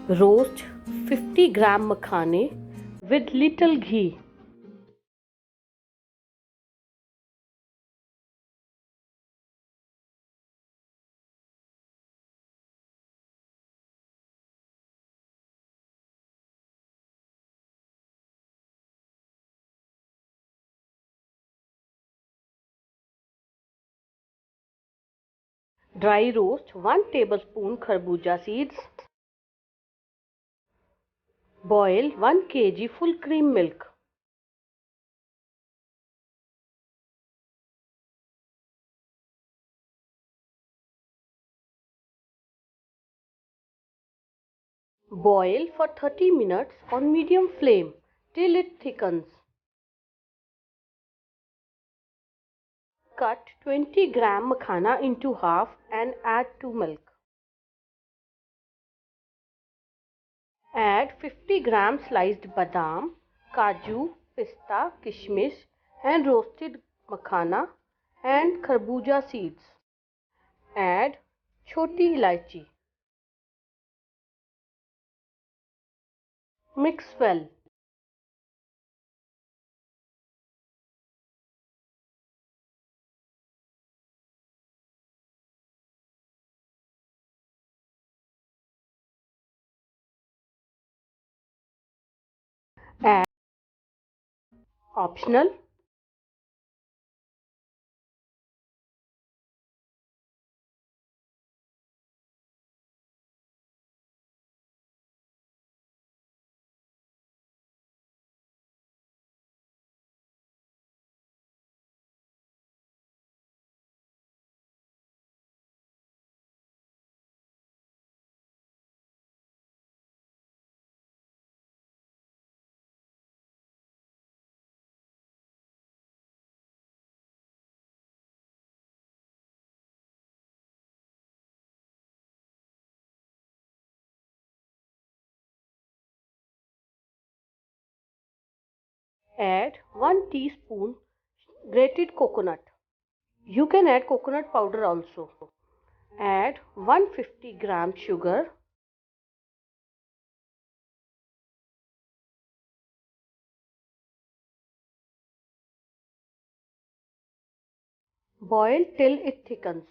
Roast 50 gram makhane with little ghee. Dry roast 1 tablespoon kharbuja seeds. Boil 1 kg full cream milk. Boil for 30 minutes on medium flame till it thickens. Cut 20 gram makhana into half and add to milk. Add 50 gram sliced badam, kaju, pista, kishmish and roasted makhana and kharbuja seeds. Add choti ilaichi. Mix well. Add optional. Add 1 teaspoon grated coconut. You can add coconut powder also. Add 150 gram sugar. Boil till it thickens.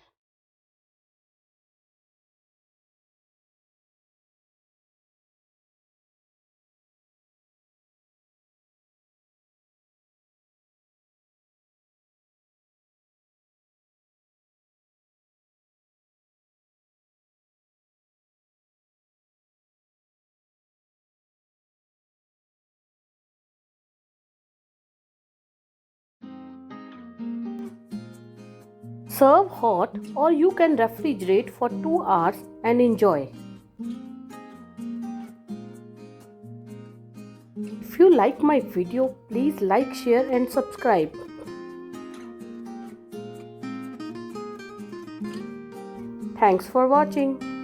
Serve hot or you can refrigerate for 2 hours and enjoy. If you like my video, please like, share and subscribe. Thanks for watching.